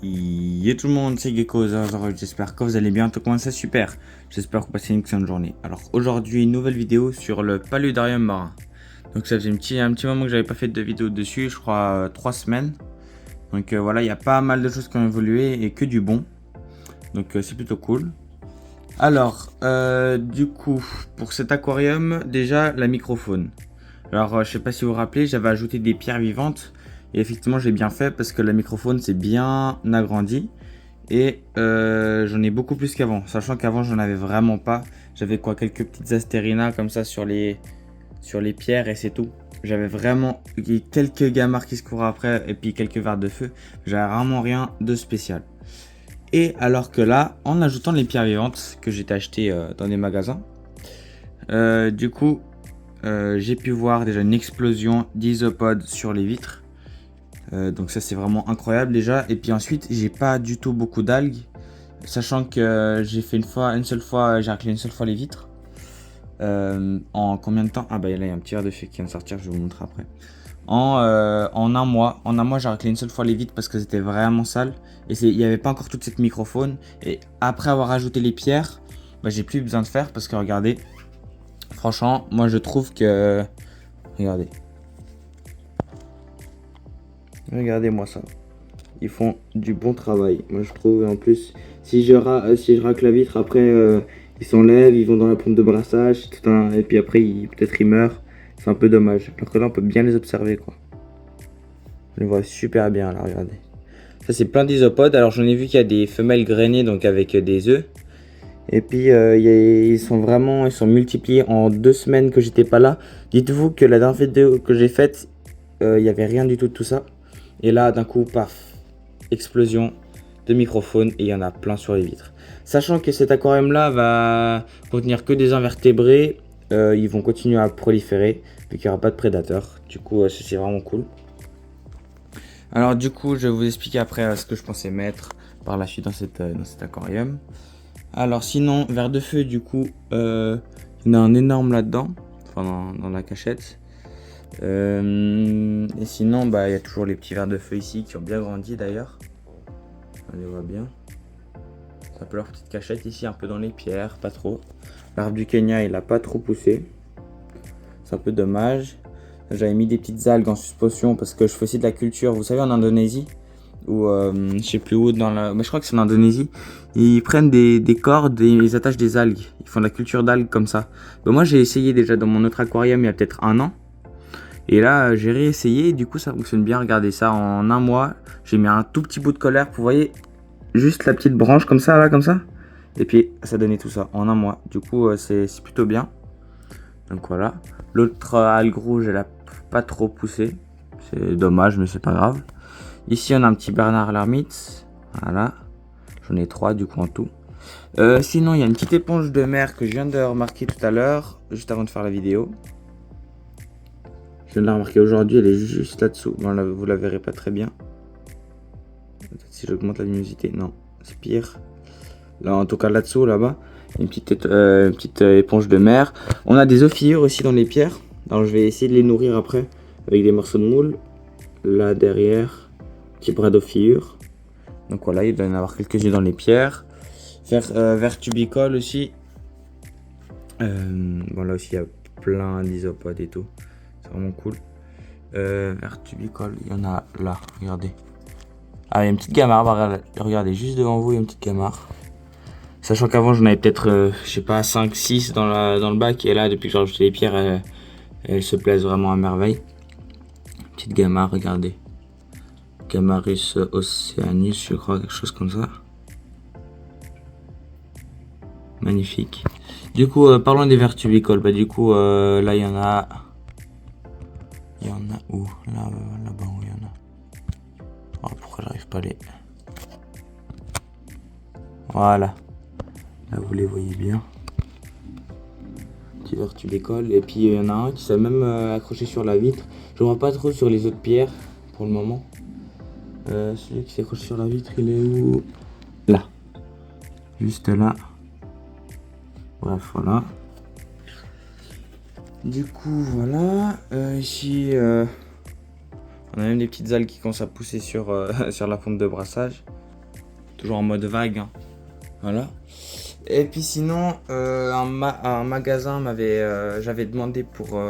Yo tout le monde, c'est Gecko00, j'espère que vous allez bien, tout commence ça super. J'espère que vous passez une excellente journée. Alors aujourd'hui, une nouvelle vidéo sur le paludarium marin. Donc ça faisait un petit moment que j'avais pas fait de vidéo dessus, je crois 3 semaines. Donc voilà, il y a pas mal de choses qui ont évolué et que du bon. Donc c'est plutôt cool. Alors, du coup, pour cet aquarium, déjà la microfaune. Alors je sais pas si vous vous rappelez, j'avais ajouté des pierres vivantes. Et effectivement, j'ai bien fait parce que la microfaune s'est bien agrandie. Et j'en ai beaucoup plus qu'avant, sachant qu'avant j'en avais vraiment pas. J'avais quoi, quelques petites astérinas comme ça sur les pierres et c'est tout. J'avais vraiment quelques gamards qui se couraient après et puis quelques vers de feu. J'avais vraiment rien de spécial. Et alors que là, en ajoutant les pierres vivantes que j'ai acheté dans des magasins, du coup, j'ai pu voir déjà une explosion d'isopodes sur les vitres. Donc ça c'est vraiment incroyable déjà. Et puis ensuite j'ai pas du tout beaucoup d'algues, sachant que j'ai fait une seule fois, j'ai raclé une seule fois les vitres. En combien de temps? Ah bah là il y a un petit verre de feu qui vient de sortir, je vais vous montrer après. En un mois, j'ai raclé une seule fois les vitres parce que c'était vraiment sale. Et il n'y avait pas encore toute cette microfaune. Et après avoir ajouté les pierres, bah, j'ai plus besoin de faire parce que regardez, franchement moi je trouve que... Regardez. Regardez-moi ça. Ils font du bon travail, moi je trouve. En plus, si je racle la vitre, après ils s'enlèvent, ils vont dans la pompe de brassage, et puis après peut-être ils meurent. C'est un peu dommage. Alors que là, on peut bien les observer, quoi. On les voit super bien là, regardez. Ça, c'est plein d'isopodes. Alors j'en ai vu qu'il y a des femelles grainées, donc avec des œufs. Et puis ils sont multipliés en 2 semaines que j'étais pas là. Dites-vous que la dernière vidéo que j'ai faite, il n'y avait rien du tout de tout ça. Et là, d'un coup, paf, explosion de microphones et il y en a plein sur les vitres. Sachant que cet aquarium là va contenir que des invertébrés, ils vont continuer à proliférer vu qu'il n'y aura pas de prédateurs. Du coup, c'est vraiment cool. Alors du coup, je vais vous expliquer après ce que je pensais mettre par la suite dans cet aquarium. Alors sinon, vers de feu, du coup, il y en a un énorme là-dedans, enfin dans la cachette. Et sinon, bah, il y a toujours les petits vers de feu ici qui ont bien grandi d'ailleurs. On les voit bien. C'est un peu leur petite cachette ici, un peu dans les pierres, pas trop. L'arbre du Kenya, il a pas trop poussé. C'est un peu dommage. J'avais mis des petites algues en suspension parce que je fais aussi de la culture, vous savez, en Indonésie. Ou je sais plus où, mais je crois que c'est en Indonésie. Ils prennent des cordes et ils attachent des algues. Ils font de la culture d'algues comme ça. Ben, moi, j'ai essayé déjà dans mon autre aquarium il y a peut-être 1 an. Et là, j'ai réessayé et du coup, ça fonctionne bien. Regardez ça, en 1 mois, j'ai mis un tout petit bout de colère. Vous voyez, juste la petite branche comme ça, là, comme ça. Et puis, ça donnait tout ça en 1 mois. Du coup, c'est plutôt bien. Donc voilà. L'autre algue rouge, elle a pas trop poussé. C'est dommage, mais c'est pas grave. Ici, on a un petit Bernard l'ermite. Voilà. J'en ai 3 du coup en tout. Sinon, il y a une petite éponge de mer que je viens de remarquer tout à l'heure, juste avant de faire la vidéo. Je viens de la remarquer aujourd'hui, elle est juste là-dessous. Bon, là, vous la verrez pas très bien. Peut-être si j'augmente la luminosité. Non, c'est pire. Là, en tout cas, là-dessous, là-bas, une petite éponge de mer. On a des ophiures aussi dans les pierres. Alors, je vais essayer de les nourrir après avec des morceaux de moule. Là, derrière, petit bras d'ophiure. Donc voilà, il doit y en avoir quelques-uns dans les pierres. Vers tubicole aussi. Bon, là aussi, il y a plein d'isopodes et tout. C'est vraiment cool. Vers tubicole, il y en a là, regardez. Ah, il y a une petite gamarre, regardez, juste devant vous, il y a une petite gamarre. Sachant qu'avant, j'en avais peut-être, je sais pas, 5, 6 dans le bac. Et là, depuis que j'ai rajouté les pierres, elles se plaisent vraiment à merveille. Petite gamarre, regardez. Gamarus oceanus, je crois, quelque chose comme ça. Magnifique. Du coup, parlons des vers tubicoles. Bah, du coup, là, il y en a. Il y en a où? Là-bas où il y en a. Oh, pourquoi j'arrive pas à les. Voilà. Là, vous les voyez bien. Petit vers tubicole. Et puis, il y en a un qui s'est même accroché sur la vitre. Je vois pas trop sur les autres pierres pour le moment. Celui qui s'est accroché sur la vitre, il est où? Là. Juste là. Bref, voilà. Du coup, voilà. Ici, on a même des petites algues qui commencent à pousser sur, sur la pompe de brassage. toujours en mode vague, hein. Voilà. Et puis sinon, un magasin j'avais demandé pour...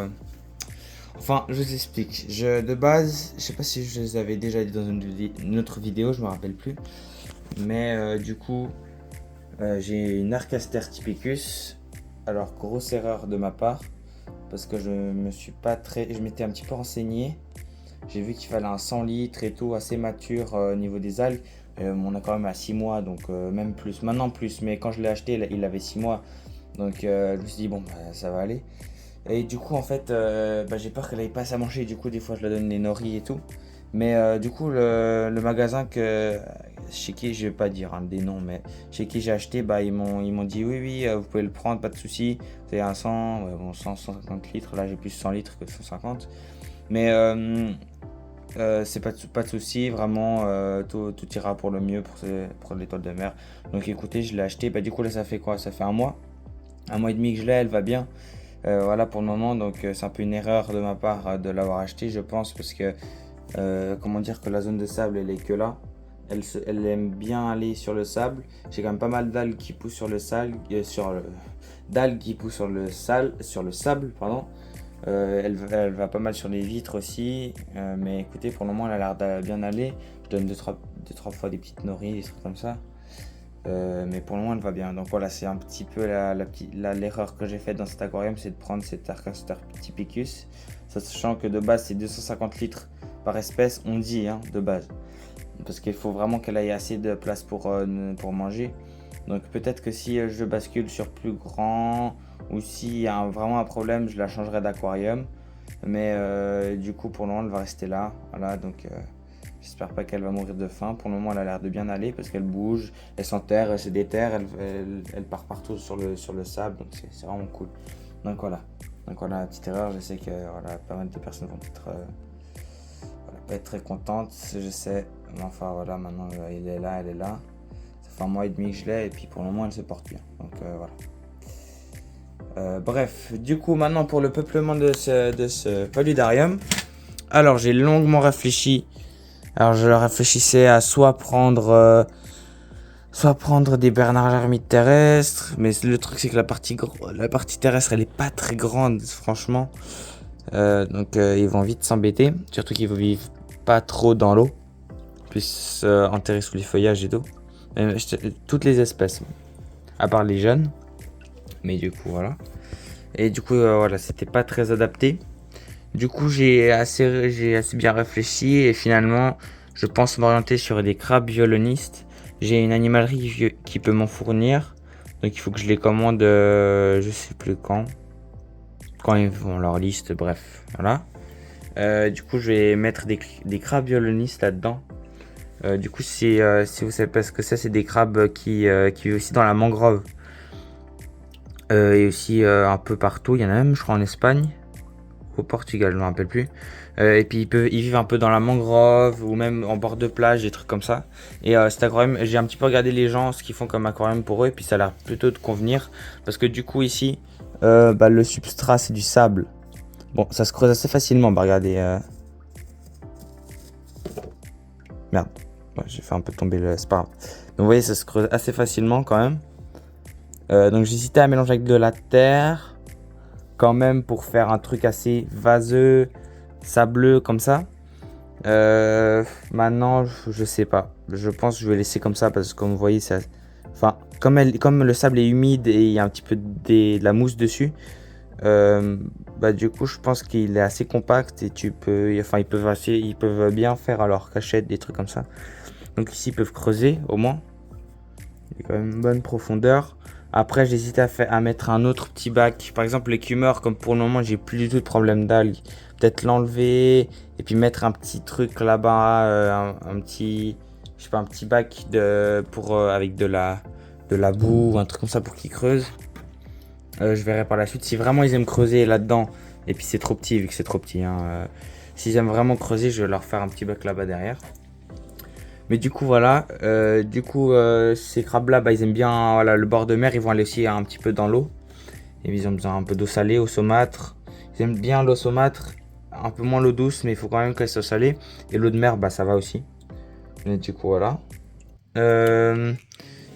Enfin, je vous explique. De base, je sais pas si je les avais déjà dit dans une autre vidéo, je me rappelle plus. Mais du coup, j'ai une Arcaster Typicus. Alors, grosse erreur de ma part, parce que je m'étais un petit peu renseigné. J'ai vu qu'il fallait un 100 litres et tout, assez mature au niveau des algues. On a quand même à 6 mois, donc même plus. Maintenant plus, mais quand je l'ai acheté, il avait 6 mois. Donc je me suis dit, bon, bah, ça va aller. Et du coup, en fait, j'ai peur qu'elle aille pas à manger. Du coup, des fois, je la donne les nourris et tout. Mais du coup, le magasin chez qui, je vais pas dire des noms, mais chez qui j'ai acheté, ils m'ont dit oui, oui, vous pouvez le prendre, pas de souci. C'est un 100, ouais, bon, 150 litres. Là, j'ai plus 100 litres que 150. Mais c'est pas de souci, vraiment, tout ira pour le mieux pour l'étoile de mer. Donc écoutez, je l'ai acheté. Du coup, là, ça fait quoi? Ça fait un mois et demi que je l'ai, elle va bien. Voilà pour le moment, donc c'est un peu une erreur de ma part de l'avoir acheté, je pense, parce que comment dire que la zone de sable, elle est que là. Elle aime bien aller sur le sable. J'ai quand même pas mal d'algues qui poussent sur le sable, d'algues qui poussent sur le sable, pardon. Elle va pas mal sur les vitres aussi, mais écoutez, pour le moment, elle a l'air de bien aller. Je donne deux, trois fois des petites nourris, des trucs comme ça. Mais pour le moment, elle va bien. Donc voilà, c'est un petit peu l'erreur que j'ai faite dans cet aquarium, c'est de prendre cet Arcaster Typicus. Sachant que de base, c'est 250 litres par espèce, on dit, hein, de base. Parce qu'il faut vraiment qu'elle ait assez de place pour manger. Donc peut-être que si je bascule sur plus grand, ou s'il y a vraiment un problème, je la changerai d'aquarium. Mais du coup, pour le moment, elle va rester là. Voilà, donc j'espère pas qu'elle va mourir de faim. Pour le moment, elle a l'air de bien aller parce qu'elle bouge, elle s'enterre, elle se déterre, elle part partout sur le sable. Donc c'est vraiment cool. Donc voilà, la petite erreur. Je sais que voilà, pas mal de personnes vont être pas être très contentes, je sais. Mais enfin voilà, maintenant elle est là. Ça fait un mois et demi que je l'ai et puis pour le moment, elle se porte bien. Donc voilà. Bref, du coup, maintenant pour le peuplement de ce paludarium. Alors, j'ai longuement réfléchi. Alors, je réfléchissais à soit prendre des Bernard l'ermite terrestres. Mais le truc, c'est que la partie terrestre, elle est pas très grande, franchement. Donc, ils vont vite s'embêter. Surtout qu'ils ne vivent pas trop dans l'eau. Plus enterrés sous les feuillages et tout. Toutes les espèces, à part les jeunes. Mais du coup, voilà. Et du coup, voilà, c'était pas très adapté. Du coup, j'ai assez bien réfléchi et finalement, je pense m'orienter sur des crabes violonistes. J'ai une animalerie qui peut m'en fournir. Donc, il faut que je les commande, je sais plus quand. Quand ils font leur liste, bref, voilà. Du coup, je vais mettre des crabes violonistes là-dedans. Du coup, si vous savez pas ce que c'est des crabes qui vivent aussi dans la mangrove. Et aussi un peu partout, il y en a même je crois en Espagne, au Portugal, je me rappelle plus. Et puis ils vivent un peu dans la mangrove ou même en bord de plage, des trucs comme ça. Et cet aquarium, j'ai un petit peu regardé les gens, ce qu'ils font comme aquarium pour eux, et puis ça a l'air plutôt de convenir. Parce que du coup ici, le substrat c'est du sable. Bon, ça se creuse assez facilement, regardez. Merde, ouais, j'ai fait un peu tomber le... C'est pas grave. Donc vous voyez, ça se creuse assez facilement quand même. Donc j'hésitais à mélanger avec de la terre quand même pour faire un truc assez vaseux, sableux comme ça. Maintenant, je sais pas. Je pense que je vais laisser comme ça parce que comme vous voyez, comme le sable est humide et il y a un petit peu de la mousse dessus, du coup, je pense qu'il est assez compact et ils peuvent bien faire à leur cachette des trucs comme ça. Donc ici, ils peuvent creuser au moins. Il y a quand même une bonne profondeur. Après, j'hésite à mettre un autre petit bac. Par exemple, l'écumeur, comme pour le moment, j'ai plus du tout de problème d'algues. Peut-être l'enlever et puis mettre un petit truc là-bas, un petit bac avec de la boue ou un truc comme ça pour qu'ils creusent. Je verrai par la suite si vraiment ils aiment creuser là-dedans. Et puis c'est trop petit, vu que c'est trop petit. S'ils aiment vraiment creuser, je vais leur faire un petit bac là-bas derrière. Mais du coup voilà, ces crabes là, ils aiment bien le bord de mer, ils vont aller aussi un petit peu dans l'eau. Et ils ont besoin un peu d'eau salée, eau saumâtre. Ils aiment bien l'eau saumâtre, un peu moins l'eau douce, mais il faut quand même qu'elle soit salée. Et l'eau de mer, ça va aussi. Et du coup voilà.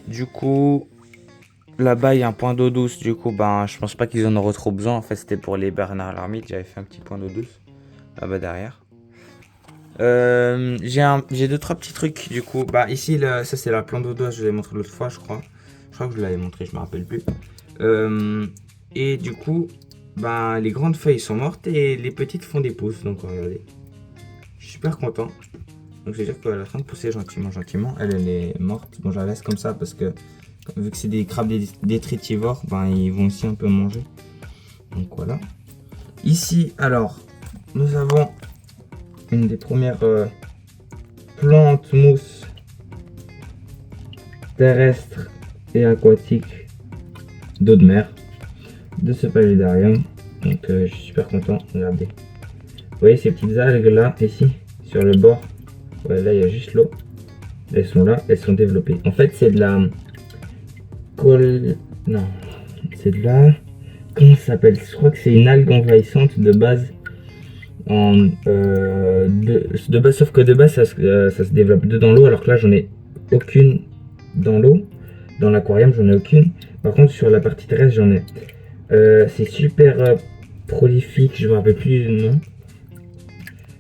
Du coup, là-bas, il y a un point d'eau douce. Du coup, ben, je pense pas qu'ils en auront trop besoin. En fait, c'était pour les Bernard l'ermite. J'avais fait un petit point d'eau douce là-bas derrière. J'ai deux, trois petits trucs. Du coup, bah, ici, ça, c'est la plante d'eau douce. Je vous l'avais montré l'autre fois, je crois. Je crois que je l'avais montré, je me rappelle plus. Et du coup, ben, les grandes feuilles sont mortes et les petites font des pousses. Donc, regardez. Je suis super content. Donc, c'est-à-dire qu'elle est en train de pousser gentiment, gentiment. Elle est morte. Bon, je la laisse comme ça parce que, vu que c'est des crabes détritivores, ben, ils vont aussi un peu manger. Donc, voilà. Ici, alors, nous avons une des premières plantes mousse terrestres et aquatiques d'eau de mer de ce paludarium. Donc, je suis super content. Regardez. Vous voyez ces petites algues là, ici, sur le bord. Ouais, là, il y a juste l'eau. Elles sont là, elles sont développées. En fait, c'est de la non, c'est de la... Comment ça s'appelle? Je crois que c'est une algue envahissante de base. De base, sauf que de base, ça se développe dans l'eau, alors que là, j'en ai aucune dans l'eau. Dans l'aquarium, j'en ai aucune. Par contre, sur la partie terrestre, j'en ai. C'est super prolifique, je me rappelle plus du nom.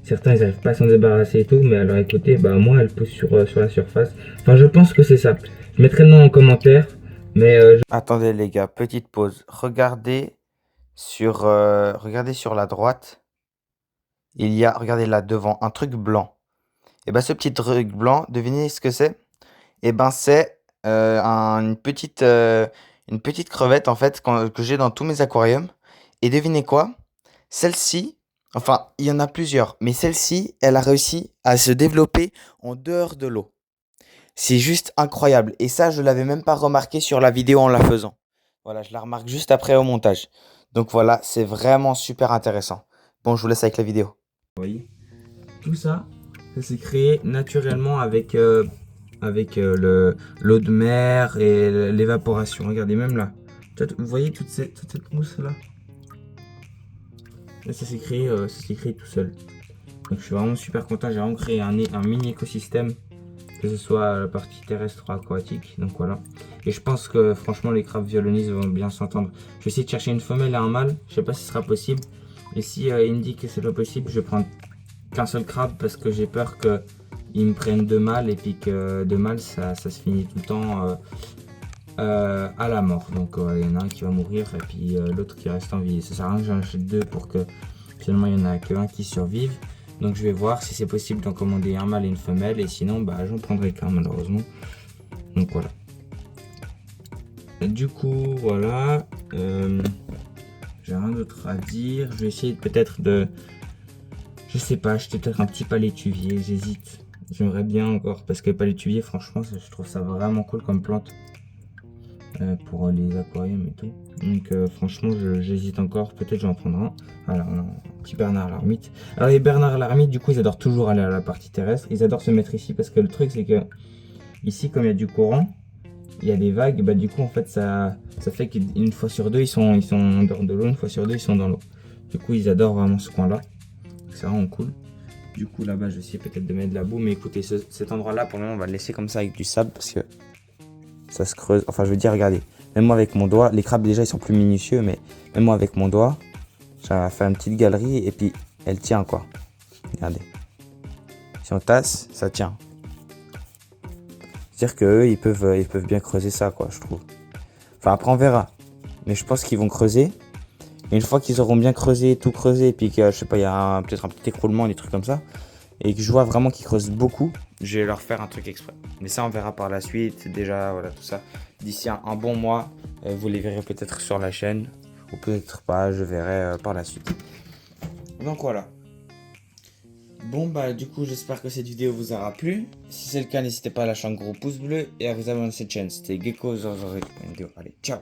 Certains, ils n'arrivent pas à s'en débarrasser et tout, mais alors écoutez, bah moi, elle pousse sur la surface. Enfin, je pense que c'est ça. Je mettrai le nom en commentaire, mais... Attendez les gars, petite pause. Regardez sur la droite. Il y a, regardez là devant, un truc blanc. Et ben ce petit truc blanc, devinez ce que c'est? Et ben c'est une petite crevette en fait que j'ai dans tous mes aquariums. Et devinez quoi? Celle-ci, enfin il y en a plusieurs, mais celle-ci, elle a réussi à se développer en dehors de l'eau. C'est juste incroyable. Et ça, je l'avais même pas remarqué sur la vidéo en la faisant. Voilà, je la remarque juste après au montage. Donc voilà, c'est vraiment super intéressant. Bon, je vous laisse avec la vidéo. Vous voyez, tout ça, ça s'est créé naturellement avec, l'eau de mer et l'évaporation. Regardez, même là. Vous voyez toute cette mousse là? Là, ça s'est créé tout seul. Donc je suis vraiment super content. J'ai vraiment créé un mini écosystème, que ce soit la partie terrestre ou aquatique. Donc voilà. Et je pense que franchement, les crabes violonistes vont bien s'entendre. Je vais essayer de chercher une femelle et un mâle. Je sais pas si ce sera possible. Et si il me dit que c'est pas possible, je vais prendre qu'un seul crabe parce que j'ai peur qu'ils me prennent deux mâles et puis que deux mâles ça se finit tout le temps à la mort. Donc il y en a un qui va mourir et puis l'autre qui reste en vie. Ça sert à rien que j'en achète deux pour que finalement il n'y en a qu'un qui survive. Donc je vais voir si c'est possible d'en commander un mâle et une femelle, et sinon bah j'en prendrai qu'un malheureusement. Donc voilà. Du coup voilà. J'ai rien d'autre à dire. Je vais essayer peut-être de... Je sais pas, acheter peut-être un petit palétuvier, j'hésite. J'aimerais bien encore, parce que palétuvier, franchement, je trouve ça vraiment cool comme plante. Pour les aquariums et tout. Donc franchement, j'hésite encore. Peut-être j'en prendrai un. Alors, non, petit Bernard l'ermite. Alors les Bernard l'ermite, du coup, ils adorent toujours aller à la partie terrestre. Ils adorent se mettre ici, parce que le truc, c'est que ici, comme il y a du courant, il y a des vagues, bah du coup, en fait, ça fait qu'une fois sur deux, ils sont en dehors de l'eau. Une fois sur deux, ils sont dans l'eau. Du coup, ils adorent vraiment ce coin-là. C'est vraiment cool. Du coup là-bas je vais essayer peut-être de mettre de la boue, mais écoutez, cet endroit là pour le moment on va le laisser comme ça avec du sable parce que ça se creuse. Enfin je veux dire, regardez, même moi avec mon doigt, les crabes déjà ils sont plus minutieux, mais même moi avec mon doigt, j'ai fait une petite galerie et puis elle tient quoi. Regardez, si on tasse, ça tient. C'est-à-dire qu'eux ils peuvent bien creuser ça quoi, je trouve. Enfin après on verra, mais je pense qu'ils vont creuser. Et une fois qu'ils auront bien creusé, tout creusé, et puis que je sais pas, il y a peut-être un petit écroulement, des trucs comme ça, et que je vois vraiment qu'ils creusent beaucoup, je vais leur faire un truc exprès. Mais ça, on verra par la suite. Déjà, voilà, tout ça. D'ici un bon mois, vous les verrez peut-être sur la chaîne, ou peut-être pas, je verrai par la suite. Donc voilà. Bon, bah, du coup, j'espère que cette vidéo vous aura plu. Si c'est le cas, n'hésitez pas à lâcher un gros pouce bleu et à vous abonner à cette chaîne. C'était Gecko008. Allez, ciao!